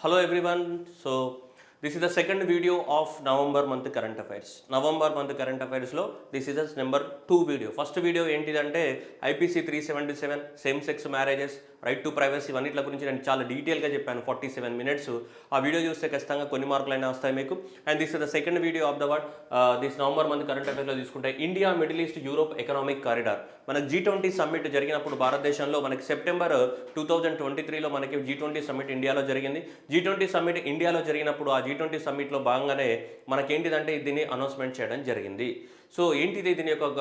Hello everyone. So this is the second video of November month current affairs. November month current affairs lo this is the number 2 video. First video ఏంటిదంటే IPC 377 same sex marriages right to privacy ఇవన్నిటి గురించి నేను చాలా డీటెయిల్గా చెప్పాను 47 minutes. ఆ video చూస్తే ఖచ్చితంగా కొన్ని మార్కులైనా వస్తాయి మీకు. And this is the second video of the word this November month current అఫైర్స్లో తీసుకుంటే India Middle East Europe Economic Corridor మనకు G20 సమ్మిట్ జరిగినప్పుడు భారతదేశంలో మనకి సెప్టెంబర్ 2023లో మనకి G20 సమ్మిట్ ఇండియాలో జరిగింది. G20 సమ్మిట్ ఇండియాలో జరిగినప్పుడు ఆ G20 సమ్మిట్లో భాగంగానే మనకేంటిదంటే దీన్ని అనౌన్స్మెంట్ చేయడం జరిగింది. సో ఏంటిది దీని యొక్క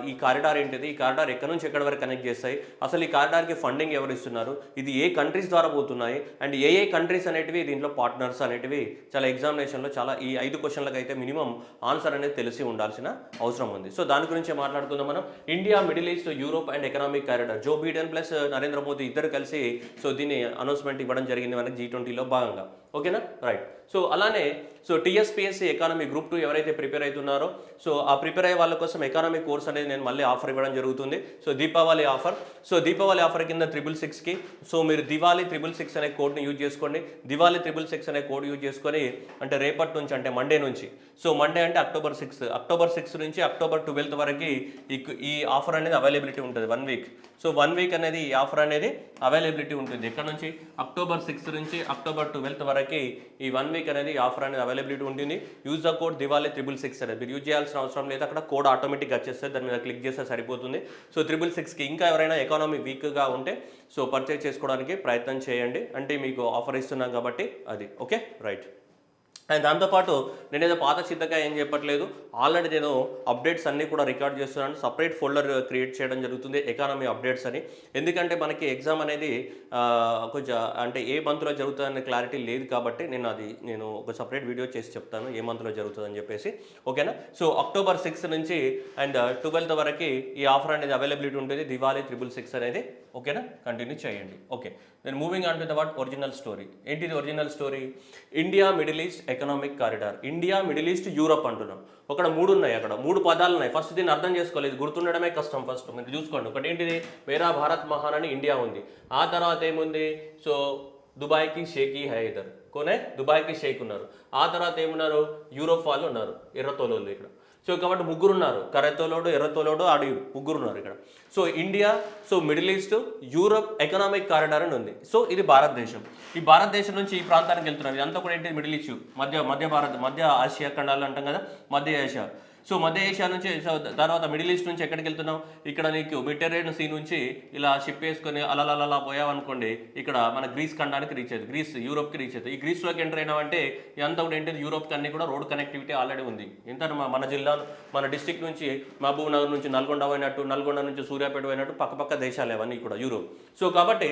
ఈ కారిడార్ ఏంటిది, ఈ కారిడార్ ఎక్కడి నుంచి ఎక్కడి వరకు కనెక్ట్ చేస్తాయి, అసలు ఈ కారిడార్కి ఫండింగ్ ఎవరు ఇస్తున్నారు, ఇది ఏ కంట్రీస్ ద్వారా పోతున్నాయి అండ్ ఏ కంట్రీస్ అనేటివి దీంట్లో పార్ట్నర్స్ అనేటివి చాలా ఎగ్జామినేషన్లో చాలా ఈ 5 క్వశ్చన్లకు అయితే మినిమం ఆన్సర్ అనేది తెలిసి ఉండాల్సిన అవసరం ఉంది. సో దాని గురించి మాట్లాడుకుందాం మనం. India Middle East Europe and economic corridor Joe Biden plus Narendra Modi ఇద్దరు కలిసి సో దీన్ని అనౌన్స్మెంట్ ఇవ్వడం జరిగింది మనకి G20లో భాగంగా. ఓకేనా, రైట్. సో అలానే సో TSPSC ఎకానమీ గ్రూప్ 2 ఎవరైతే ప్రిపేర్ అవుతున్నారో సో ఆ ప్రిపేర్ అయ్యే వాళ్ళ కోసం ఎకానమీ కోర్స్ అనేది నేను మళ్ళీ ఆఫర్ ఇవ్వడం జరుగుతుంది. So Deepavali offer. So Deepavali offer కింద 666కి సో మీరు దివాళీ 666 అనే కోడ్ని యూజ్ చేసుకోండి. దివాళీ 666 అనే కోడ్ యూజ్ చేసుకొని అంటే రేపటి నుంచి అంటే మండే నుంచి సో మండే అంటే అక్టోబర్ 6 నుంచి అక్టోబర్ 12 వరకు ఈ ఆఫర్ అనేది అవైలబిలిటీ ఉంటుంది 1 వీక్. సో 1 వీక్ అనేది ఈ ఆఫర్ అనేది అవైలబిలిటీ ఉంటుంది. ఎక్కడ నుంచి అక్టోబర్ 6 నుంచి అక్టోబర్ 12 వరకు ఈ 1 వీక్ అనేది ఆఫర్ అనేది అవైలబిలిటీ ఉంటుంది. యూజ్ ద కోడ్ దివాళీ 666 అనేది మీరు యూజ్ చేయాల్సిన అవసరం లేదు. అక్కడ కోడ్ ఆటోమేటిక్గా వచ్చేస్తే దాని మీద క్లిక్ చేస్తే సరిపోతుంది. సో 666కి ఇంకా ఎవరైనా ఎకానమీ వీక్గా ఉంటే సో పర్చేజ్ చేసుకోవడానికి ప్రయత్నం చేయండి. అంటే మీకు ఆఫర్ ఇస్తున్నాం కాబట్టి అది ఓకే, రైట్. అండ్ దాంతోపాటు నేనేదో పాత సిద్ధంగా ఏం చెప్పట్లేదు, ఆల్రెడీ నేను అప్డేట్స్ అన్నీ కూడా రికార్డ్ చేస్తున్నాను. సపరేట్ ఫోల్డర్ క్రియేట్ చేయడం జరుగుతుంది ఎకానమీ అప్డేట్స్ అని. ఎందుకంటే మనకి ఎగ్జామ్ అనేది కొంచెం అంటే ఏ మంత్లో జరుగుతుందనే క్లారిటీ లేదు కాబట్టి నేను ఒక సపరేట్ వీడియో చేసి చెప్తాను ఏ మంత్లో జరుగుతుందని చెప్పేసి. ఓకేనా. సో అక్టోబర్ 6 నుంచి అండ్ 12 వరకు ఈ ఆఫర్ అనేది అవైలబిలిటీ ఉంటుంది దివాళీ 666 అనేది. ఓకేనా, కంటిన్యూ చేయండి. ఓకే, నేను moving on to the what original story. ఏంటిది original story? India Middle East Economic Corridor. India Middle East Europe అంటున్నాం. అక్కడ 3 ఉన్నాయి, అక్కడ 3 పదాలు ఉన్నాయి. ఫస్ట్ దీన్ని అర్థం చేసుకోలేదు, గుర్తుండడమే కష్టం. ఫస్ట్ మీరు చూసుకోండి. ఒకటి ఏంటిది, మేరా భారత్ మహాన్ అని ఇండియా ఉంది. ఆ తర్వాత ఏముంది, సో దుబాయ్కి షేక్ హై ఇద్దరు కొనే దుబాయ్కి షేక్ ఉన్నారు. ఆ తర్వాత ఏమున్నారు, యూరోప్ వాళ్ళు ఉన్నారు, ఎర్రతోలోళ్ళు ఇక్కడ. సో కాబట్టి 3 ఉన్నారు, కర్రతోలోడు ఎర్రతోలోడు ఆడి 3 ఉన్నారు ఇక్కడ. So India so middle East Europe Economic Corridor అని ఉంది. సో ఇది భారతదేశం. ఈ భారతదేశం నుంచి ఈ ప్రాంతానికి వెళ్తున్నారు. ఇదంతా కూడా ఏంటి, మిడిల్ ఈస్ట్ మధ్య ఆసియా ఖండాలు అంటాం కదా, మధ్య ఏషియా. సో మధ్య ఏషియా నుంచి తర్వాత మిడిల్ ఈస్ట్ నుంచి ఎక్కడికి వెళ్తున్నాం, ఇక్కడ నీకు మెడిటరేనియన్ సీ నుంచి ఇలా షిప్ వేసుకొని అలా పోయావనుకోండి, ఇక్కడ మన గ్రీస్ ఖండానికి రీచ్ అవుతుంది, గ్రీస్ యూరోప్కి రీచ్ అవుతుంది. ఈ గ్రీస్లోకి ఎంటర్ అయినామంటే ఇదంతా కూడా ఏంటంటే యూరోప్కి అన్ని కూడా రోడ్ కనెక్టివిటీ ఆల్రెడీ ఉంది. ఎంత మన జిల్లా మన డిస్టిక్ నుంచి మహబూబ్ నగర్ నుంచి నల్గొండ పోయినట్టు, నల్గొండ నుంచి సూర్యాపేట పోయినట్టు పక్క దేశాలు అవన్నీ కూడా యూరోప్. సో కాబట్టి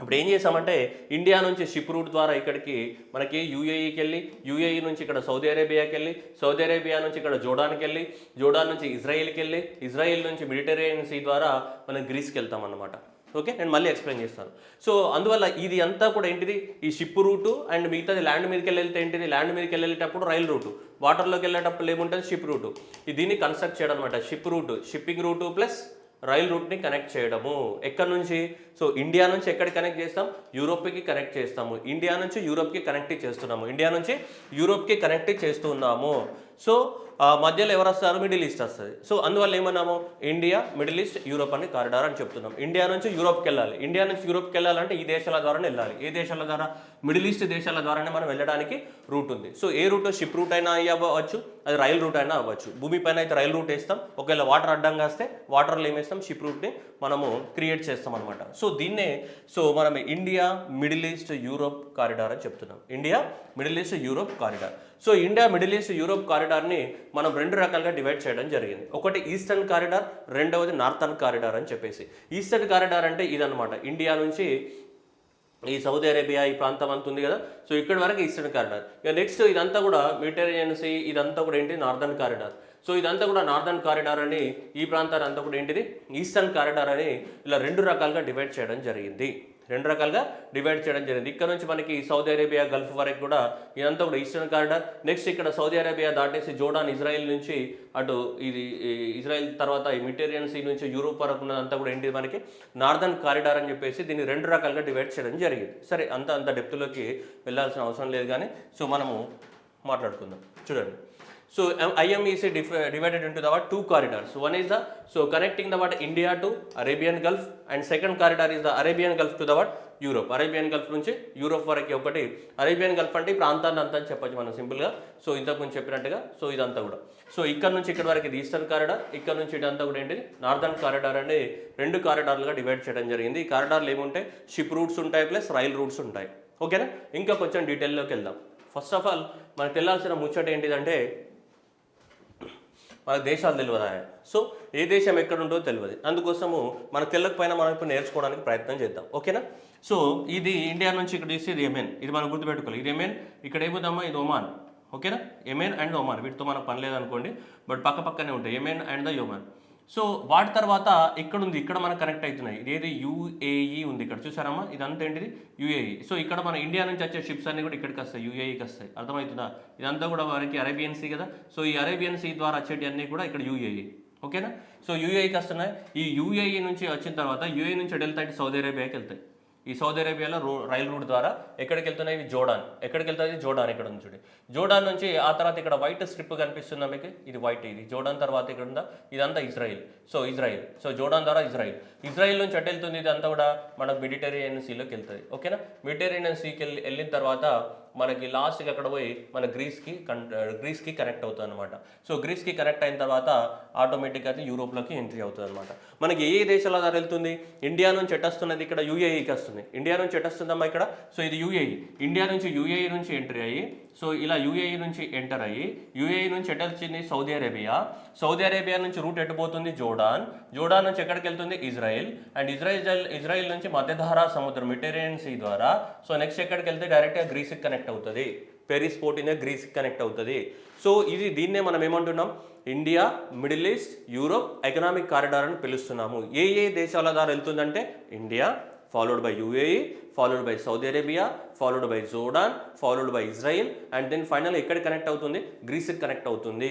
ఇప్పుడు ఏం చేసామంటే ఇండియా నుంచి షిప్ రూట్ ద్వారా ఇక్కడికి మనకి యూఏఈకి వెళ్ళి, యూఏఈ నుంచి ఇక్కడ సౌదీ అరేబియాకి వెళ్ళి, సౌదీ అరేబియా నుంచి ఇక్కడ జోర్డాన్కి వెళ్ళి, జోర్డాన్ నుంచి ఇజ్రాయిల్కి వెళ్ళి, ఇజ్రాయిల్ నుంచి మెడిటరేనియన్ సీ ద్వారా మనం గ్రీస్కి వెళ్తాం అన్నమాట. ఓకే, నేను మళ్ళీ ఎక్స్ప్లెయిన్ చేస్తాను. సో అందువల్ల ఇది అంతా కూడా ఏంటిది, ఈ షిప్ రూటు అండ్ మిగతాది ల్యాండ్ మీదకి వెళ్తే ఏంటిది, ల్యాండ్ మీదకి వెళ్ళేటప్పుడు రైల్ రూటు, వాటర్లోకి వెళ్ళేటప్పుడు ఏముంటుంది షిప్ రూటు. దీన్ని కన్స్ట్రక్ట్ చేయడం అనమాట. Ship route, shipping route plus rail రూట్ని కనెక్ట్ చేయడము. ఎక్కడి నుంచి, సో ఇండియా నుంచి ఎక్కడికి కనెక్ట్ చేస్తాం, యూరోప్కి కనెక్ట్ చేస్తాము. ఇండియా నుంచి యూరోప్కి కనెక్ట్ చేస్తున్నాము, ఇండియా నుంచి యూరోప్కి కనెక్ట్ చేస్తున్నాము. సో మధ్యలో ఎవరు వస్తారు, మిడిల్ ఈస్ట్ వస్తుంది. సో అందువల్ల ఏమన్నాము, ఇండియా మిడిల్ ఈస్ట్ యూరోప్ అని కారిడార్ అని చెప్తున్నాం. ఇండియా నుంచి యూరోప్కి వెళ్ళాలి, ఇండియా నుంచి యూరోప్కి వెళ్ళాలంటే ఈ దేశాల ద్వారానే వెళ్ళాలి. ఏ దేశాల ద్వారా, మిడిల్ ఈస్ట్ దేశాల ద్వారానే మనం వెళ్ళడానికి రూట్ ఉంది. సో ఏ రూట్, షిప్ రూట్ అయినా అవ్వచ్చు, అది రైల్ రూట్ అయినా అవ్వచ్చు. భూమి పైన అయితే రైల్ రూట్ వేస్తాం, ఒకవేళ వాటర్ అడ్డంగా వస్తే వాటర్లో ఏమేస్తాం, షిప్ రూట్ని మనము క్రియేట్ చేస్తాం అనమాట. సో దీన్నే సో మనం India Middle East Europe Corridor అని చెప్తున్నాం. India Middle East Europe Corridor. So India Middle East Europe కారిడార్ని మనం 2 రకాలుగా డివైడ్ చేయడం జరిగింది. ఒకటి ఈస్టర్న్ కారిడార్, రెండవది నార్థన్ కారిడార్ అని చెప్పేసి. ఈస్టర్న్ కారిడార్ అంటే ఇదనమాట, ఇండియా నుంచి ఈ సౌదీ అరేబియా ఈ ప్రాంతం అంత ఉంది కదా, సో ఇక్కడ వరకు ఈస్టర్న్ కారిడార్. ఇక నెక్స్ట్ ఇదంతా కూడా మెడిటరేనియన్ సీ, ఇదంతా కూడా ఏంటి, నార్థన్ కారిడార్. సో ఇదంతా కూడా నార్థన్ కారిడార్ అని, ఈ ప్రాంతాన్ని అంతా కూడా ఏంటిది ఈస్టర్న్ కారిడార్ అని ఇలా 2 రకాలుగా డివైడ్ చేయడం జరిగింది. రెండు రకాలుగా డివైడ్ చేయడం జరిగింది. ఇక్కడ నుంచి మనకి సౌదీ అరేబియా గల్ఫ్ వరకు కూడా ఇదంతా కూడా ఈస్టర్న్ కారిడార్. నెక్స్ట్ ఇక్కడ సౌదీ అరేబియా దాటేసి జోర్డాన్ ఇజ్రాయెల్ నుంచి అటు ఇది ఇజ్రాయెల్ తర్వాత ఈ మెడిటరేనియన్ సీ నుంచి యూరోప్ వరకు ఉన్నదంతా కూడా ఏంటి మనకి నార్దర్న్ కారిడార్ అని చెప్పేసి దీన్ని రెండు రకాలుగా డివైడ్ చేయడం జరిగింది. సరే అంత డెప్త్లోకి వెళ్ళాల్సిన అవసరం లేదు కానీ సో మనము మాట్లాడుకుందాం. చూడండి. So IMEC divided into the two corridors. One is the connecting the India to Arabian Gulf, and second corridor is the Arabian Gulf to the Europe. Arabian Gulf నుంచి యూరోప్ వరకు ఒకటి. అరేబియన్ గల్ఫ్ అంటే ఈ ప్రాంతాన్ని అంతా అని చెప్పచ్చు మనం సింపుల్గా. సో ఇంతకు ముందు చెప్పినట్టుగా సో ఇదంతా కూడా సో ఇక్కడ నుంచి ఇక్కడ వరకు ఇది ఈస్టర్న్ కారిడార్, ఇక్కడ నుంచి ఇదంతా కూడా ఏంటి నార్దర్న్ కారిడార్ అని రెండు కారిడార్లుగా డివైడ్ చేయడం జరిగింది. ఈ కారిడార్లు ఏముంటాయి, షిప్ రూట్స్ ఉంటాయి ప్లస్ రైల్ రూట్స్ ఉంటాయి. ఓకేనా, ఇంకా కొంచెం డీటెయిల్లోకి వెళ్దాం. ఫస్ట్ ఆఫ్ ఆల్ మనకు తెలియాల్సిన ముచ్చట ఏంటిదంటే మనకు దేశాలు తెలియదా. సో ఏ దేశం ఎక్కడ ఉంటుందో తెలియదు, అందుకోసము మనకు తెలియకపోయినా మనం ఇప్పుడు నేర్చుకోవడానికి ప్రయత్నం చేద్దాం. ఓకేనా, సో ఇది ఇండియా నుంచి ఇక్కడ తీసి ఇది యెమెన్, ఇది మనం గుర్తుపెట్టుకోవాలి. ఇది యెమెన్, ఇక్కడ ఏముందమ్మా ఇది ఒమాన్. ఓకేనా, యెమెన్ అండ్ ఒమాన్, వీటితో మనకు పని లేదనుకోండి, బట్ పక్కనే ఉంటాయి Yemen and the Oman. So వాటి తర్వాత ఇక్కడ ఉంది, ఇక్కడ మనకు కనెక్ట్ అవుతున్నాయి. ఇదేది యూఏఈ ఉంది ఇక్కడ చూసారమ్మా, ఇదంతా ఏంటిది యూఏఈ. సో ఇక్కడ మన ఇండియా నుంచి వచ్చే షిప్స్ అన్ని కూడా ఇక్కడికి వస్తాయి, యూఏఈకి వస్తాయి. అర్థమవుతుందా, ఇదంతా కూడా మనకి అరేబియన్ సీ కదా. సో ఈ అరేబియన్ సీ ద్వారా వచ్చేటి అన్నీ కూడా ఇక్కడ యూఏఈ. ఓకేనా, సో యూఏఈకి వస్తున్నాయి. ఈ యూఏఈ నుంచి వచ్చిన తర్వాత యూఏఈ నుంచి వెళ్తాయి సౌదీ అరేబియాకి వెళ్తాయి. ఈ సౌదీ అరేబియాలో రైల్ రూట్ ద్వారా ఎక్కడికి వెళ్తున్నాయి, జోర్డాన్. ఎక్కడికి వెళ్తుంది, జోర్డాన్. ఇక్కడ నుంచి జోర్డాన్ నుంచి ఆ తర్వాత ఇక్కడ వైట్ స్ట్రిప్ కనిపిస్తుందా మీకు, ఇది వైట్, ఇది జోర్డాన్. తర్వాత ఇక్కడ ఉందా ఇదంతా ఇజ్రాయిల్. సో జోర్డాన్ ద్వారా ఇజ్రాయిల్ నుంచి అటు వెళ్తుంది. ఇదంతా కూడా మనకు మెడిటరేనియన్ సీలోకి వెళ్తుంది. ఓకేనా, మెడిటరేనియన్ సీకి వెళ్ళిన తర్వాత మనకి లాస్ట్కి అక్కడ పోయి మన గ్రీస్కి కనెక్ట్ అవుతుంది అనమాట. సో గ్రీస్కి కనెక్ట్ అయిన తర్వాత ఆటోమేటిక్గా అది యూరోప్లోకి ఎంట్రీ అవుతుంది అనమాట. మనకి ఏ దేశాల ద్వారా వెళ్తుంది, ఇండియా నుంచి ఎట్టొస్తున్నది ఇక్కడ యూఏఈకి వస్తుంది. ఇండియా నుంచి ఎట్టొస్తుందమ్మా ఇక్కడ, సో ఇది యూఏఈ. ఇండియా నుంచి యూఏఈ నుంచి ఎంట్రీ అయ్యి సో ఇలా యూఏఈ నుంచి ఎంటర్ అయ్యి యూఏఈ నుంచి ఎటు వచ్చింది సౌదీ అరేబియా. సౌదీ అరేబియా నుంచి రూట్ ఎట్టుపోతుంది జోర్డాన్ నుంచి ఎక్కడికి వెళ్తుంది ఇజ్రాయెల్. అండ్ ఇజ్రాయెల్ నుంచి మధ్యధరా సముద్రం మెడిటరేనియన్ సీ ద్వారా సో నెక్స్ట్ ఎక్కడికి వెళ్తే డైరెక్ట్గా గ్రీస్కి కనెక్ట్ అవుతుంది. పెరిస్ పోర్ట్ ఇన్ గ్రీస్కి కనెక్ట్ అవుతుంది. సో దీన్నే మనం ఏమంటున్నాం, India, Middle East, Europe Economic Corridor అని పిలుస్తున్నాము. ఏ దేశాల ద్వారా వెళ్తుందంటే India, followed by UAE, followed by Saudi Arabia, followed by Jordan, followed by Israel, and then finally ఎక్కడ కనెక్ట్ అవుతుంది, గ్రీస్కి కనెక్ట్ అవుతుంది.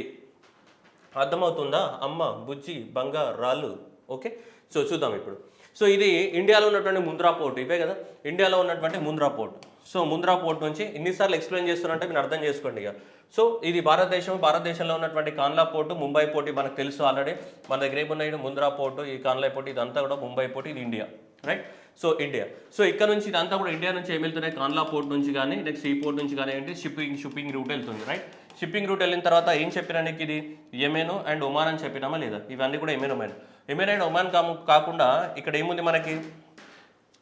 అర్థమవుతుందా అమ్మ బుజ్జి బంగారాలు? ఓకే, సో చూద్దాం ఇప్పుడు. సో ఇది ఇండియాలో ఉన్నటువంటి ముంద్రా పోర్ట్, ఇవే కదా ఇండియాలో ఉన్నటువంటి Mundra port. So Mundra port నుంచి ఎన్నిసార్లు ఎక్స్ప్లెయిన్ చేస్తున్నారంటే మీరు అర్థం చేసుకోండి ఇక. సో ఇది భారతదేశంలో ఉన్నటువంటి కాన్లా పోర్టు, ముంబై పోర్టు మనకు తెలుసు ఆల్రెడీ. మన దగ్గర ఏమున్నాయి, ముంద్రా పోర్టు, ఈ కాన్లా పోర్టు, ఇదంతా కూడా ముంబై పోర్టు, ఇది India, right. So India, so ఇక్కడ నుంచి ఇదంతా కూడా ఇండియా నుంచి ఏమి వెళ్తున్నాయి, కాన్లా పోర్ట్ నుంచి కానీ నెక్స్ట్ ఈ పోర్ట్ నుంచి కానీ ఏంటి షిప్పింగ్ రూట్ వెళ్తుంది, రైట్. షిప్పింగ్ రూట్ వెళ్ళిన తర్వాత ఏం చెప్పినా నీకు ఇది యెమెన్ అండ్ ఒమాన్ అని చెప్పినామా లేదా, ఇవన్నీ కూడా యెమెన్ అండ్ ఒమాన్ కాకుండా ఇక్కడ ఏముంది మనకి,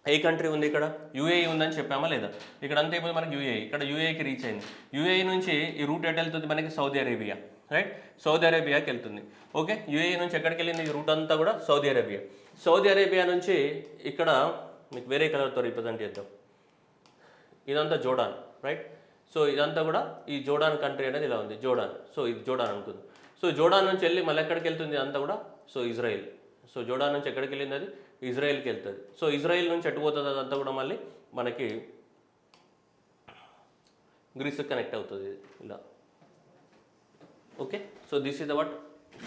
ఏ కంట్రీ ఉంది ఇక్కడ, యూఏఈ ఉందని చెప్పామా లేదా. ఇక్కడ అంతా ఏముంది మనకి యూఏఈ, ఇక్కడ యూఏఈకి రీచ్ అయింది. యూఏఈ నుంచి ఈ రూట్ ఎటు వెళ్తుంది మనకి సౌదీ అరేబియా, రైట్. సౌదీ అరేబియాకి వెళ్తుంది. ఓకే, యూఏఈ నుంచి ఎక్కడికి వెళ్ళింది, ఈ రూట్ అంతా కూడా సౌదీ అరేబియా నుంచి ఇక్కడ మీకు వేరే కలర్తో రిప్రజెంట్ చేద్దాం, ఇదంతా జోర్డాన్, రైట్. సో ఇదంతా కూడా ఈ జోర్డాన్ కంట్రీ అనేది ఇలా ఉంది, జోర్డాన్. సో ఇది జోర్డాన్ అనుకుంది. సో జోర్డాన్ నుంచి వెళ్ళి మళ్ళీ ఎక్కడికి వెళ్తుంది అంతా కూడా, సో ఇజ్రాయెల్. సో జోర్డాన్ నుంచి ఎక్కడికి వెళ్ళింది, అది ఇజ్రాయెల్కి వెళ్తుంది. సో ఇజ్రాయెల్ నుంచి ఎటు పోతుంది అదంతా కూడా మళ్ళీ మనకి గ్రీస్కి కనెక్ట్ అవుతుంది ఇలా. Okay, so this is the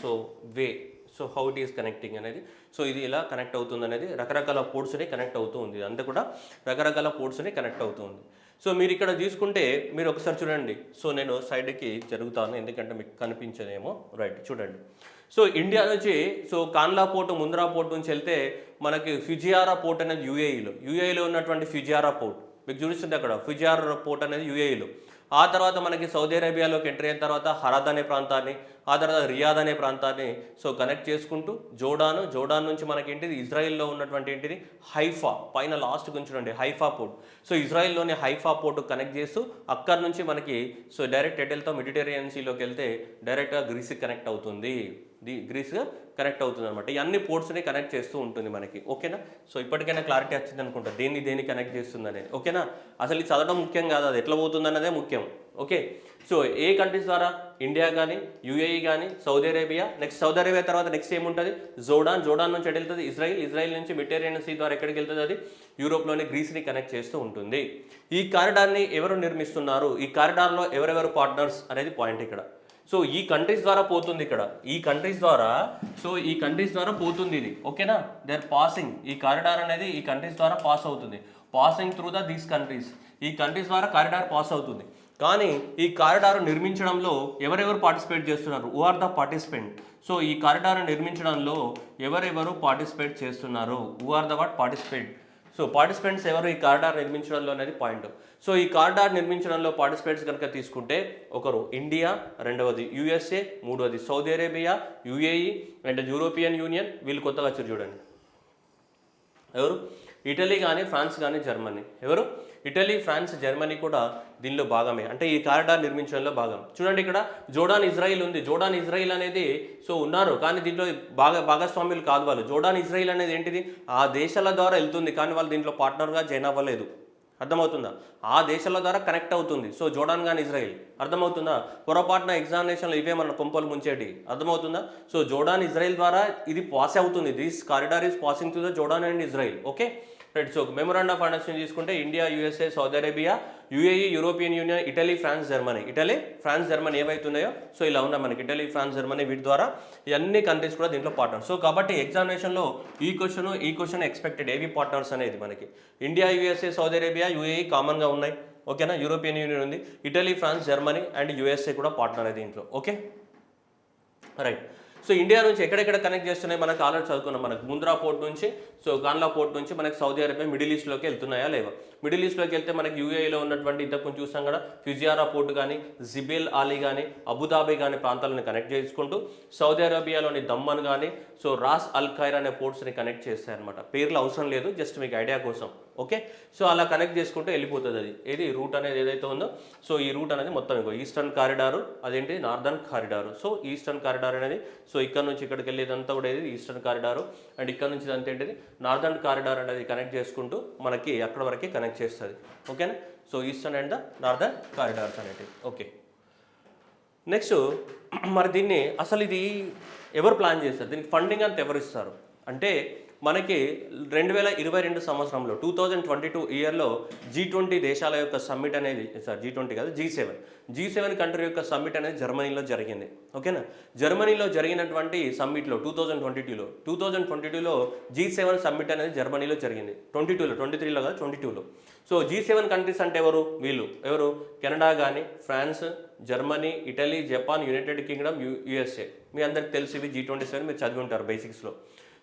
so way, so how it is connecting అనేది. సో ఇది ఇలా కనెక్ట్ అవుతుంది అనేది రకరకాల పోర్ట్స్ని కనెక్ట్ అవుతూ ఉంది, అంతా కూడా రకరకాల పోర్ట్స్ని కనెక్ట్ అవుతూ ఉంది. సో మీరు ఇక్కడ తీసుకుంటే మీరు ఒకసారి చూడండి. సో నేను సైడ్కి జరుగుతాను ఎందుకంటే మీకు కనిపించదేమో, రైట్. చూడండి, సో ఇండియా నుంచి సో కాన్లా పోర్ట్, ముంద్రా పోర్ట్ నుంచి వెళ్తే మనకి ఫిజియారా పోర్ట్ అనేది యూఏఈలో ఉన్నటువంటి ఫిజియారా పోర్ట్ మీకు చూపిస్తుంది. అక్కడ ఫిజియారా పోర్ట్ అనేది యూఏఈలో. ఆ తర్వాత మనకి సౌదీ అరేబియాలోకి ఎంటర్ అయిన తర్వాత హరాద్ అనే ప్రాంతాన్ని, ఆ తర్వాత రియాద్ అనే ప్రాంతాన్ని సో కనెక్ట్ చేసుకుంటూ జోర్డాన్ నుంచి మనకి ఏంటిది ఇజ్రాయిల్లో ఉన్నటువంటి ఏంటిది హైఫా, పైన లాస్ట్ గురించి చూడండి హైఫా పోర్ట్. సో ఇజ్రాయిల్లోని హైఫా పోర్ట్ కనెక్ట్ చేస్తూ అక్కడ నుంచి మనకి సో డైరెక్ట్ ఎటెల్తో మెడిటరేనియన్ సీలోకి వెళ్తే డైరెక్ట్గా గ్రీస్కి కనెక్ట్ అవుతుంది, గ్రీస్గా కనెక్ట్ అవుతుంది అనమాట. ఈ అన్ని పోర్ట్స్ని కనెక్ట్ చేస్తూ ఉంటుంది మనకి. ఓకేనా, సో ఇప్పటికైనా క్లారిటీ వచ్చింది అనుకుంటా దేన్ని కనెక్ట్ చేస్తుంది అనేది. ఓకేనా, అసలు ఇది చదవడం ముఖ్యం కాదు, అది ఎట్లా పోతుంది అన్నదే ముఖ్యం. ఓకే, సో ఏ కంట్రీస్ ద్వారా? ఇండియా కానీ, యూఏఈ కానీ, Saudi Arabia. Next Saudi Arabia తర్వాత నెక్స్ట్ ఏముంటుంది? జోర్డాన్ నుంచి ఎటు వెళ్తుంది? ఇజ్రాయిల్ నుంచి మెడిటరేనియన్ సీ ద్వారా ఎక్కడికి వెళ్తుంది? అది యూరోప్లోని గ్రీస్ని కనెక్ట్ చేస్తూ ఉంటుంది. ఈ కారిడార్ని ఎవరు నిర్మిస్తున్నారు? ఈ కారిడార్లో ఎవరెవరు పార్ట్నర్స్ అనేది పాయింట్ ఇక్కడ. సో ఈ కంట్రీస్ ద్వారా పోతుంది ఇక్కడ, ఈ కంట్రీస్ ద్వారా పోతుంది ఇది. ఓకేనా, దే ఆర్ పాసింగ్. ఈ కారిడార్ అనేది ఈ కంట్రీస్ ద్వారా పాస్ అవుతుంది, పాసింగ్ త్రూ దీస్ కంట్రీస్. ఈ కంట్రీస్ ద్వారా కారిడార్ పాస్ అవుతుంది. కానీ ఈ కారిడార్ నిర్మించడంలో ఎవరెవరు పార్టిసిపేట్ చేస్తున్నారు? Who are the participant? So ఈ కారిడార్ నిర్మించడంలో ఎవరెవరు పార్టిసిపేట్ చేస్తున్నారు? Who are the participant? So participants ఎవరు ఈ కారిడార్ నిర్మించడంలో అనేది పాయింట్. సో ఈ కారిడార్ నిర్మించడంలో పార్టిసిపేట్స్ కనుక తీసుకుంటే ఒకరు ఇండియా, రెండవది యూఎస్ఏ, మూడవది Saudi Arabia, UAE and European union. వీళ్ళు కొత్తగా వచ్చారు చూడండి, ఎవరు? ఇటలీ కానీ, ఫ్రాన్స్ కానీ, జర్మనీ. ఎవరు? ఇటలీ, ఫ్రాన్స్, జర్మనీ కూడా దీనిలో భాగమే, అంటే ఈ కారిడార్ నిర్మించడంలో భాగం. చూడండి ఇక్కడ జోర్డాన్, ఇజ్రాయిల్ ఉంది. జోర్డాన్, ఇజ్రాయిల్ అనేది సో ఉన్నారు, కానీ దీంట్లో భాగస్వామ్యులు కాదు వాళ్ళు. జోర్డాన్, ఇజ్రాయిల్ అనేది ఏంటిది? ఆ దేశాల ద్వారా వెళ్తుంది, కానీ వాళ్ళు దీంట్లో పార్ట్నర్గా జాయిన్ అవ్వలేదు. అర్థమవుతుందా? ఆ దేశాల ద్వారా కనెక్ట్ అవుతుంది. సో జోర్డాన్ కానీ, ఇజ్రాయిల్. అర్థమవుతుందా? పొరపాటున ఎగ్జామినేషన్లో ఇవే మన కొంపలు ముంచేటి. అర్థమవుతుందా? సో జోర్డాన్, ఇజ్రాయిల్ ద్వారా ఇది పాస్ అవుతుంది. This corridor is passing to the Jordan and Israel. Okay right. So memorandum of understanding తీసుకుంటే India, USA, Saudi Arabia, UAE, European Union, Italy, France, Germany. Italy, France, Germany ఏవైతున్నాయో so ఇలా ఉన్నాయి మనకి. Italy, France, Germany వీటి ద్వారా ఈ అన్ని countries కూడా దీంట్లో పార్ట్నర్. సో కాబట్టి ఎగ్జామినేషన్లో ఈ క్వశ్చన్ ఎక్స్పెక్టెడ్ ఏవి పార్ట్నర్స్ అనేది మనకి India, USA, Saudi Arabia, UAE కామన్గా ఉన్నాయి. ఓకేనా, యూరోపియన్ యూనియన్ ఉంది, Italy, France, Germany and USA కూడా పార్ట్నర్ అది దీంట్లో. Okay right. సో ఇండియా నుంచి ఎక్కడెక్కడ కనెక్ట్ చేస్తున్నాయి మనకు ఆల్రెడీ చదువుకున్నాం. మనకు ముంద్రా పోర్ట్ నుంచి, సో గాన్లా పోర్ట్ నుంచి మనకి సౌదీ అరేబియా, మిడిల్ ఈస్ట్లోకి వెళ్తున్నాయా లేవా? మిడిల్ ఈస్ట్లోకి వెళ్తే మనకి యూఏఈలో ఉన్నటువంటి ఇంతకు కొంచెం చూసాం కదా, ఫిజియారా పోర్ట్ కానీ, జిబెల్ ఆలీ కానీ, అబుదాబి కానీ ప్రాంతాలను కనెక్ట్ చేసుకుంటూ సౌదీ అరేబియాలోని దమ్మన్ కానీ, సో రాస్ అల్ ఖైర్ అనే పోర్ట్స్ని కనెక్ట్ చేస్తాయన్నమాట. పేర్లు అవసరం లేదు, జస్ట్ మీకు ఐడియా కోసం. ఓకే, సో అలా కనెక్ట్ చేసుకుంటే వెళ్ళిపోతుంది అది. ఏది రూట్ అనేది ఏదైతే ఉందో సో ఈ రూట్ అనేది మొత్తం ఇంకో ఈస్టర్న్ కారిడారు, అదేంటి northern corridor. So eastern corridor అనేది సో ఇక్కడ నుంచి ఇక్కడికి వెళ్ళేదంతా కూడా ఇది ఈస్టర్న్ కారిడారు, అండ్ ఇక్కడ నుంచి అంతా ఏంటిది నార్దర్న్ కారిడార్ అనేది కనెక్ట్ చేసుకుంటూ మనకి అక్కడ వరకు కనెక్ట్ చేస్తుంది. ఓకేనా, so eastern and the northern corridors అనేటివి. ఓకే, నెక్స్ట్ మరి దీన్ని అసలు ఇది ఎవరు ప్లాన్ చేస్తారు? దీనికి ఫండింగ్ అంతా ఎవరు ఇస్తారు అంటే మనకి 2022 సంవత్సరంలో 2022 ఇయర్లో G20 దేశాల యొక్క సమ్మిట్ అనేది G20 కాదు G7 కంట్రీ యొక్క సమ్మిట్ అనేది జర్మనీలో జరిగింది. ఓకేనా, జర్మనీలో జరిగినటువంటి సమ్మిట్లో 2022లో G7 సమ్మిట్ అనేది జర్మనీలో జరిగింది. 23లో కాదు 22లో. సో G7 కంట్రీస్ అంటే ఎవరు? వీళ్ళు ఎవరు? కెనడా కానీ, France, Germany, Italy, Japan, United Kingdom, USA. మీ అందరికి తెలిసి ఇవి G27 మీరు చదివి ఉంటారు బేసిక్స్లో.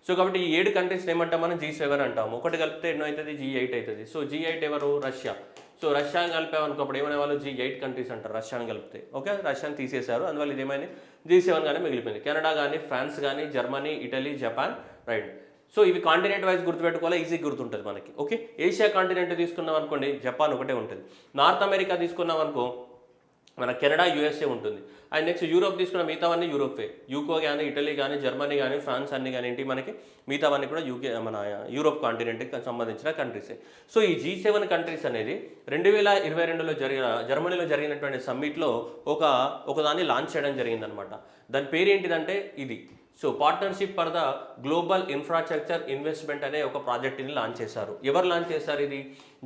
సో కాబట్టి ఈ 7 కంట్రీస్ని ఏమంటాం మనం? G7 అంటాము. ఒకటి కలిపితే ఎన్నో అవుతుంది? G8 అవుతుంది. సో G8 ఎవరు? రష్యా. సో రష్యాని కలిపామనుకోప్పుడు ఏమనే వాళ్ళు? G8 కంట్రీస్ అంటారు రష్యాని కలిపితే. ఓకే, రష్యాని తీసేశారు, అందువల్ల ఇది ఏమైంది? G7 కానీ మిగిలిపోయింది. కెనడా కానీ, ఫ్రాన్స్ కానీ, Germany, Italy, Japan. Right. So ఇవి కాంటినెంట్ వైజ్ గుర్తుపెట్టుకోవాలి, ఈజీ గుర్తుంటుంది మనకి. ఓకే, ఏషియా కాంటినెంట్ తీసుకున్నాం అనుకోండి జపాన్ ఒకటే ఉంటుంది. నార్త్ అమెరికా తీసుకున్నాం అనుకో మన కెనడా, యూఎస్ఏ ఉంటుంది. అండ్ నెక్స్ట్ యూరోప్ తీసుకున్న మిగతావన్నీ యూరోపే. యూకే కానీ, ఇటలీ కానీ, జర్మనీ కానీ, ఫ్రాన్స్ అన్ని కానీ ఏంటి మనకి మిగతావన్నీ కూడా మన యూరోప్ కాంటినెంట్కి సంబంధించిన కంట్రీసే. సో ఈ G7 కంట్రీస్ అనేది 2022లో జర్మనీలో జరిగినటువంటి సమ్మిట్లో ఒకదాన్ని లాంచ్ చేయడం జరిగిందనమాట. దాని పేరు ఏంటిదంటే ఇది. So partnership for the global infrastructure investment అనే ఒక ప్రాజెక్ట్ని లాంచ్ చేశారు. ఎవరు లాంచ్ చేశారు? ఇది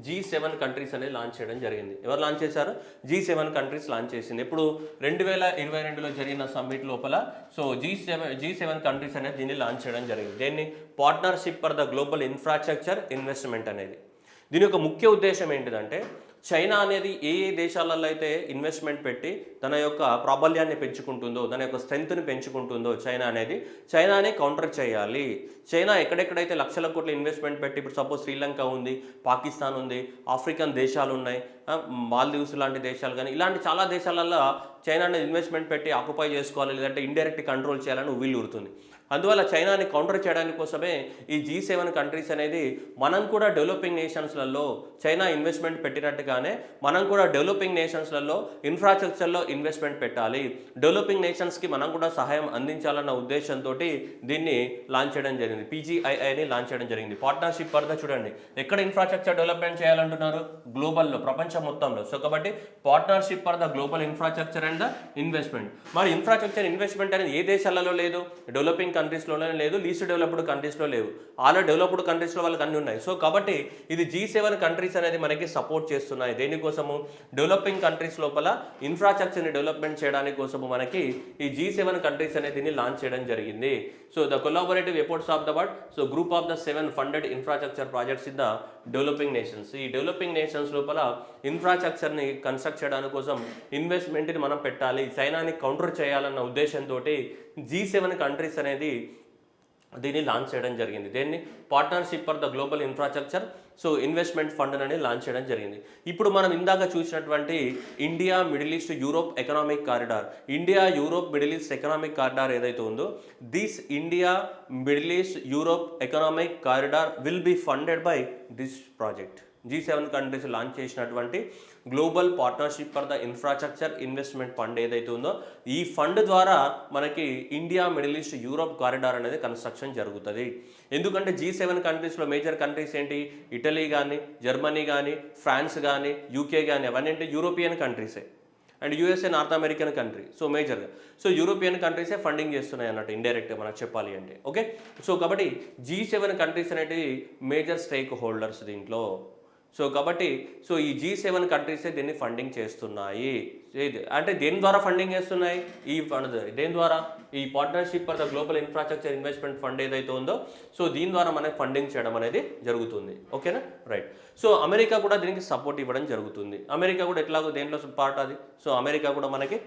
G7 కంట్రీస్ అనేది లాంచ్ చేయడం జరిగింది. ఎవరు లాంచ్ చేశారు? G7 కంట్రీస్ లాంచ్ చేసింది. ఇప్పుడు 2022లో జరిగిన సమ్మిట్ లోపల సో G7 కంట్రీస్ అనేది దీన్ని లాంచ్ చేయడం జరిగింది. దీన్ని partnership for the global infrastructure investment అనేది. దీని యొక్క ముఖ్య ఉద్దేశం ఏంటిదంటే చైనా అనేది ఏ దేశాలలో అయితే ఇన్వెస్ట్మెంట్ పెట్టి తన యొక్క ప్రాబల్యాన్ని పెంచుకుంటుందో, తన యొక్క స్ట్రెంగ్త్ని పెంచుకుంటుందో చైనానే కౌంటర్ చేయాలి. చైనా ఎక్కడెక్కడైతే లక్షల కోట్ల ఇన్వెస్ట్మెంట్ పెట్టి, ఇప్పుడు సపోజ్ శ్రీలంక ఉంది, పాకిస్తాన్ ఉంది, ఆఫ్రికన్ దేశాలు ఉన్నాయి, మాల్దీవ్స్ లాంటి దేశాలు కానీ ఇలాంటి చాలా దేశాలలో చైనా అనేది ఇన్వెస్ట్మెంట్ పెట్టి ఆక్యుపై చేసుకోవాలి, లేదంటే ఇండైరెక్ట్ కంట్రోల్ చేయాలని వీలు ఊరుతుంది. అందువల్ల చైనాని కౌంటర్ చేయడానికి కోసమే ఈ G7 కంట్రీస్ అనేది మనం కూడా డెవలపింగ్ నేషన్స్లలో చైనా ఇన్వెస్ట్మెంట్ పెట్టినట్టుగానే మనం కూడా డెవలపింగ్ నేషన్స్లలో ఇన్ఫ్రాస్ట్రక్చర్లో ఇన్వెస్ట్మెంట్ పెట్టాలి, డెవలపింగ్ నేషన్స్కి మనం కూడా సహాయం అందించాలన్న ఉద్దేశంతో దీన్ని లాంచ్ చేయడం జరిగింది. PGIIని లాంచ్ చేయడం జరిగింది. పార్ట్నర్షిప్ ఫర్ ద చూడండి ఎక్కడ ఇన్ఫ్రాస్ట్రక్చర్ డెవలప్మెంట్ చేయాలంటున్నారు, గ్లోబల్లో, ప్రపంచం మొత్తంలో. సో కాబట్టి partnership for the global infrastructure and the investment. మరి ఇన్ఫ్రాస్ట్రక్చర్ ఇన్వెస్ట్మెంట్ అనేది ఏ దేశాలలో లేదు, డెవలపింగ్ కంట్రీస్లోనే లేదు, లీస్ట్ డెవలప్డ్ కంట్రీస్లో లేవు. ఆల్రెడీ డెవలప్డ్ కంట్రీస్లో వాళ్ళకి అన్నీ ఉన్నాయి. సో కాబట్టి ఇది G7 కంట్రీస్ అనేది మనకి సపోర్ట్ చేస్తున్నాయి. దేనికోసము, డెవలపింగ్ కంట్రీస్ లోపల ఇన్ఫ్రాస్ట్రక్చర్ని డెవలప్మెంట్ చేయడానికి కోసము మనకి ఈ G7 కంట్రీస్ అనేది దీన్ని లాంచ్ చేయడం జరిగింది. So the collaborative efforts of the word, so group of the 7 funded infrastructure projects in the developing nations. ఈ డెవలపింగ్ నేషన్స్ లోపల ఇన్ఫ్రాస్ట్రక్చర్ని కన్స్ట్రక్ట్ చేయడానికి కోసం ఇన్వెస్ట్మెంట్ని మనం పెట్టాలి, చైనాని కౌంటర్ చేయాలన్న ఉద్దేశంతో G7 కంట్రీస్ అనేది దీన్ని లాంచ్ చేయడం జరిగింది. దీన్ని partnership for the global infrastructure so investment fund అనేది లాంచ్ చేయడం జరిగింది. ఇప్పుడు మనం ఇందాక చూసినటువంటి India Middle East Europe Economic Corridor, India Europe Middle East Economic Corridor ఏదైతే ఉందో, this India Middle East Europe Economic Corridor will be funded by this project. G7 countries launch చేసినటువంటి global partnership for the infrastructure investment fund ఏదైతే ఉందో, ఈ fund ద్వారా మనకి India Middle East Europe Corridor అనేది construction జరుగుతుంది. ఎందుకంటే G7 కంట్రీస్లో మేజర్ కంట్రీస్ ఏంటి, ఇటలీ కానీ, జర్మనీ కానీ, ఫ్రాన్స్ కానీ, UK కానీ, అవన్నీ ఏంటి యూరోపియన్ కంట్రీసే. And USA North American country. So మేజర్గా సో యూరోపియన్ కంట్రీసే ఫండింగ్ చేస్తున్నాయి అన్నట్టు ఇండైరెక్ట్గా మనకు చెప్పాలి అంటే. ఓకే, సో కాబట్టి G7 కంట్రీస్ అనేటివి మేజర్ స్టేక్ హోల్డర్స్ దీంట్లో. సో కాబట్టి సో ఈ G7 కంట్రీసే దీన్ని ఫండింగ్ చేస్తున్నాయి. అంటే దేని ద్వారా ఫండింగ్ చేస్తున్నాయి, ఈ ఫండ్ దేని ద్వారా, ఈ partnership for the global infrastructure investment fund ఏదైతే ఉందో, సో దీని ద్వారా మనకి ఫండింగ్ చేయడం అనేది జరుగుతుంది. ఓకేనా, రైట్. సో అమెరికా కూడా దీనికి సపోర్ట్ ఇవ్వడం జరుగుతుంది. అమెరికా కూడా ఎట్లాగో దేంట్లో పార్ట్ అది, సో అమెరికా కూడా మనకి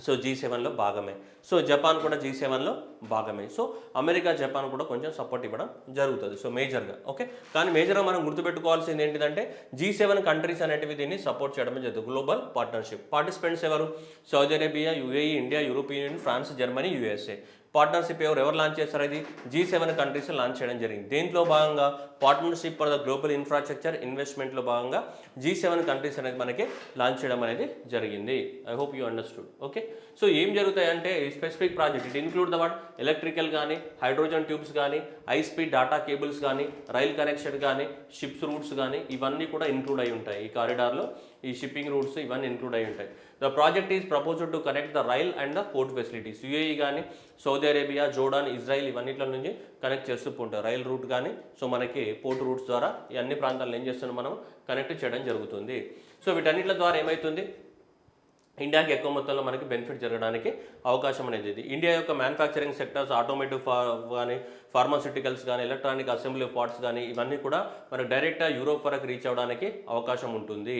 సో G7లో భాగమే. సో జపాన్ కూడా G7లో భాగమే. సో అమెరికా, జపాన్ కూడా కొంచెం సపోర్ట్ ఇవ్వడం జరుగుతుంది. సో మేజర్గా ఓకే. కానీ మేజర్గా మనం గుర్తుపెట్టుకోవాల్సింది ఏంటిదంటే G7 కంట్రీస్ అనేటివి దీన్ని సపోర్ట్ చేయడం జరుగుతుంది. గ్లోబల్ పార్ట్నర్షిప్ పార్టిసిపెంట్స్ ఎవరు, Saudi Arabia, UAE, India, European Union, France, Germany, USA. Partnership ఎవరు లాంచ్ చేస్తారు, ఇది G7 కంట్రీస్ లాంచ్ చేయడం జరిగింది. దీంట్లో భాగంగా partnership for the global infrastructure ఇన్వెస్ట్మెంట్లో భాగంగా G7 కంట్రీస్ అనేది మనకి లాంచ్ చేయడం అనేది జరిగింది. I hope you understood. Okay, so ఏం జరుగుతాయంటే specific project it include the what electrical కానీ, హైడ్రోజన్ ట్యూబ్స్ కానీ, హై స్పీడ్ డాటా కేబుల్స్ కానీ, రైల్ కనెక్షన్ కానీ, షిప్స్ రూట్స్ కానీ, ఇవన్నీ కూడా ఇంక్లూడ్ అయి ఉంటాయి ఈ కారిడార్లో. ఈ షిప్పింగ్ రూట్స్ ఇవన్నీ ఇంక్లూడ్ అయి ఉంటాయి. The project is proposed to connect the rail and the port facilities. UAE కానీ, సౌదీ అరేబియా, జోర్డాన్, ఇజ్రాయిల్ ఇవన్నిట్ల నుంచి కనెక్ట్ చేస్తూ ఉంటారు. రైల్ రూట్ కానీ, సో మనకి పోర్ట్ రూట్స్ ద్వారా ఈ అన్ని ప్రాంతాలను ఏం చేస్తున్నాం మనం కనెక్ట్ చేయడం జరుగుతుంది. సో వీటన్నిటి ద్వారా ఏమవుతుంది, ఇండియాకి ఎక్కువ మొత్తంలో మనకి బెనిఫిట్ జరగడానికి అవకాశం అనేది ఇది. ఇండియా యొక్క మ్యానుఫ్యాక్చరింగ్ సెక్టర్స్, ఆటోమేటివ్ కానీ, ఫార్మాస్యూటికల్స్ కానీ, ఎలక్ట్రానిక్ అసెంబ్లీ పార్ట్స్ కానీ, ఇవన్నీ కూడా మనకు డైరెక్ట్గా యూరోప్ వరకు రీచ్ అవ్వడానికి అవకాశం ఉంటుంది.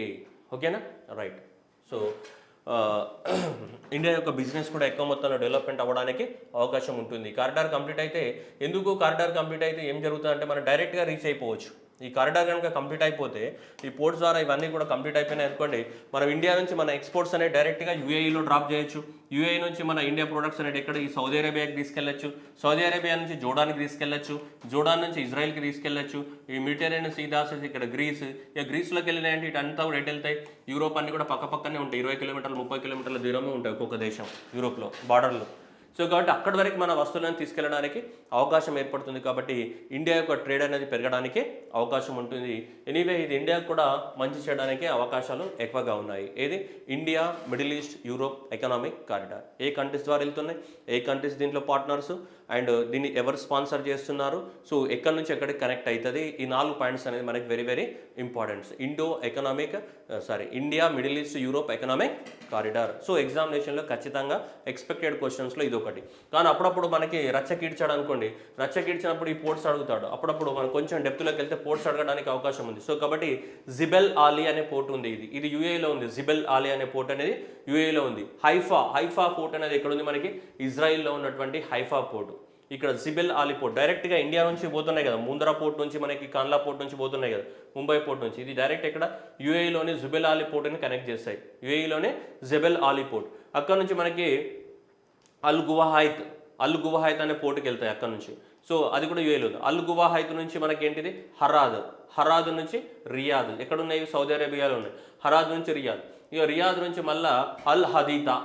ఓకేనా, రైట్. సో ఇండియా యొక్క బిజినెస్ కూడా ఎక్కువ మొత్తంలో డెవలప్మెంట్ అవ్వడానికి అవకాశం ఉంటుంది. కారిడార్ కంప్లీట్ అయితే, ఎందుకు కారిడార్ కంప్లీట్ అయితే ఏం జరుగుతుందంటే మనం డైరెక్ట్గా రీచ్ అయిపోవచ్చు. ఈ కారిడార్ కనుక కంప్లీట్ అయిపోతే, ఈ పోర్ట్స్ ద్వారా ఇవన్నీ కూడా కంప్లీట్ అయిపోయినాయి అనుకోండి, మనం ఇండియా నుంచి మన ఎక్స్పోర్ట్స్ అనేది డైరెక్ట్గా UAEలో డ్రాప్ చేయొచ్చు. UAE నుంచి మన ఇండియా ప్రొడక్ట్స్ అనేది ఎక్కడ, ఈ సౌదీ అరేబియాకి తీసుకెళ్లొచ్చు. సౌదీ అరేబియా నుంచి జోర్డాన్కి తీసుకెళ్లొచ్చు. జోర్డాన్ నుంచి ఇజ్రాయిల్కి తీసుకెళ్లొచ్చు. ఈ మెడిటరేనియన్ సీ దాసేసి ఇక్కడ గ్రీస్, ఇక గ్రీస్లోకి వెళ్ళినాయంటే ఇటంతా కూడా ఎటు వెళ్తాయి, యూరోప్ అన్ని కూడా పక్క పక్కనే ఉంటాయి. 20 కిలోమీటర్లు 30 కిలోమీటర్ల దూరమే ఉంటాయి ఒక్కొక్క దేశం యూరోప్లో బార్డర్లో. సో కాబట్టి అక్కడి వరకు మన వస్తువులను తీసుకెళ్ళడానికి అవకాశం ఏర్పడుతుంది. కాబట్టి ఇండియా యొక్క ట్రేడ్ అనేది పెరగడానికి అవకాశం ఉంటుంది. ఎనీవే ఇది ఇండియాకు కూడా మంచి చేయడానికి అవకాశాలు ఎక్కువగా ఉన్నాయి. ఏది, India Middle East Europe Economic Corridor. ఏ కంట్రీస్ ద్వారా వెళ్తున్నాయి, ఏ కంట్రీస్ దీంట్లో పార్ట్నర్స్, అండ్ దీన్ని ఎవరు స్పాన్సర్ చేస్తున్నారు, సో ఎక్కడి నుంచి ఎక్కడికి కనెక్ట్ అవుతుంది, ఈ 4 పాయింట్స్ అనేది మనకి very very importance. India Middle East Europe Economic Corridor. So ఎగ్జామినేషన్లో ఖచ్చితంగా ఎక్స్పెక్టెడ్ క్వశ్చన్స్లో ఇది ఒకటి. కానీ అప్పుడప్పుడు మనకి రచ్చకీడ్చాడు అనుకోండి, రచ్చకీడ్చినప్పుడు ఈ పోర్ట్స్ అడుగుతాడు. అప్పుడప్పుడు మనం కొంచెం డెప్త్లోకి వెళ్తే పోర్ట్స్ అడగడానికి అవకాశం ఉంది. సో కాబట్టి జిబెల్ ఆలీ అనే పోర్ట్ ఉంది, ఇది UAEలో ఉంది. జిబెల్ ఆలీ అనే పోర్ట్ అనేది UAEలో ఉంది. హైఫా పోర్ట్ అనేది ఎక్కడ ఉంది మనకి, ఇజ్రాయిల్లో ఉన్నటువంటి హైఫా పోర్ట్. ఇక్కడ జిబెల్ ఆలీ పోర్ట్ డైరెక్ట్గా ఇండియా నుంచి పోతున్నాయి కదా, ముందరా పోర్ట్ నుంచి మనకి కాన్లా పోర్ట్ నుంచి పోతున్నాయి కదా, ముంబై పోర్ట్ నుంచి. ఇది డైరెక్ట్ ఇక్కడ UAEలోని జిబెల్ ఆలీ పోర్ట్ని కనెక్ట్ చేస్తాయి. UAEలోనే జిబెల్ ఆలీ పోర్ట్. అక్కడ నుంచి మనకి అల్ గువాహైత్ అనే పోర్టుకి వెళ్తాయి అక్కడ నుంచి. సో అది కూడా యూఏలో ఉంది. అల్ గువాహైత్ నుంచి మనకి ఏంటిది హరాద్, హరాద్ నుంచి రియాద్. ఎక్కడ ఉన్నాయి? సౌదీ అరేబియాలో ఉన్నాయి. హరాద్ నుంచి రియాద్. ఇక రియాద్ నుంచి మళ్ళా అల్ హదీతా,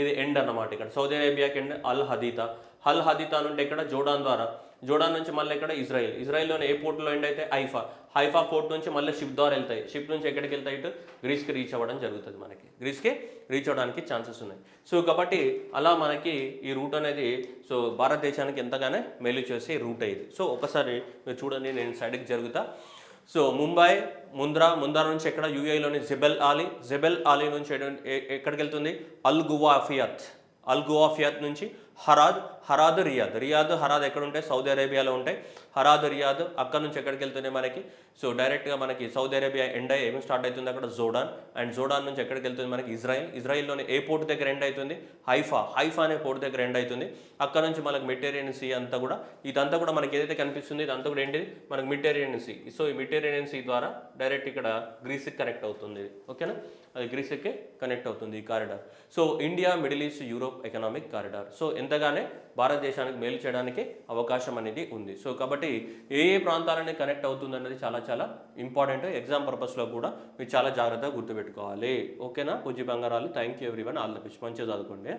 ఇది ఎండ్ అన్నమాట. ఇక్కడ సౌదీ అరేబియాకి ఎండ్ అల్ హదీతా. అల్ హదీతా నుండి ఇక్కడ జోర్డాన్ ద్వారా, జోర్డాన్ నుంచి మళ్ళీ ఇక్కడ ఇజ్రాయిల్, ఇజ్రాయిల్లోని ఏ పోర్టులో ఎండ్ అయితే హైఫా, హైఫా పోర్ట్ నుంచి మళ్ళీ షిప్ ద్వారా వెళ్తాయి. షిప్ నుంచి ఎక్కడికి వెళ్తాయి? ఇటు గ్రీస్కి రీచ్ అవ్వడం జరుగుతుంది. మనకి గ్రీస్కి రీచ్ అవ్వడానికి ఛాన్సెస్ ఉన్నాయి. సో కాబట్టి అలా మనకి ఈ రూట్ అనేది సో భారతదేశానికి ఎంతగానో మేలు చేసే రూట్ అయ్యింది. సో ఒకసారి మీరు చూడండి, నేను సైడ్కి జరుగుతా. సో ముంబై, ముంద్రా నుంచి ఎక్కడ? యూఏలోని జెబెల్ ఆలీ నుంచి ఎక్కడికి వెళ్తుంది? అల్ గువాఫియాత్ నుంచి హరాద్ రియాద్ ఎక్కడ ఉంటాయి? సౌదీ అరేబియాలో ఉంటాయి. హరాద్ రియాద్ అక్కడ నుంచి ఎక్కడికి వెళ్తుంది మనకి? సో డైరెక్ట్గా మనకి సౌదీ అరేబియా ఎండ్ అయ్యి ఏమి స్టార్ట్ అవుతుంది అక్కడ? జోర్డాన్. అండ్ జోర్డాన్ నుంచి ఎక్కడికి వెళ్తుంది మనకి? ఇజ్రాయిల్లోని ఏ పోర్ట్ దగ్గర ఎండ్ అవుతుంది? హైఫా అనే పోర్ట్ దగ్గర ఎండ్ అవుతుంది. అక్కడ నుంచి మనకి మెడిటరేనియన్ సీ అంతా కూడా, ఇదంతా కూడా మనకి ఏదైతే కనిపిస్తుంది ఇదంతా కూడా ఏంటిది? మనకి మెడిటరేనియన్ సీ. సో ఈ మెడిటరేనియన్ సీ ద్వారా డైరెక్ట్ ఇక్కడ గ్రీస్కి కనెక్ట్ అవుతుంది. ఓకేనా? అది గ్రీస్కి కనెక్ట్ అవుతుంది ఈ corridor. So India, Middle East, Europe Economic Corridor. So ఎంతగానే భారతదేశానికి మేలు చేయడానికి అవకాశం అనేది ఉంది. సో కాబట్టి ఏ ప్రాంతాలని కనెక్ట్ అవుతుంది అనేది చాలా చాలా ఇంపార్టెంట్. ఎగ్జామ్ పర్పస్లో కూడా మీరు చాలా జాగ్రత్తగా గుర్తుపెట్టుకోవాలి. ఓకేనా పూజ్య బంగారాలు? Thank you everyone. All the best. మంచిగా చదువుకోండి.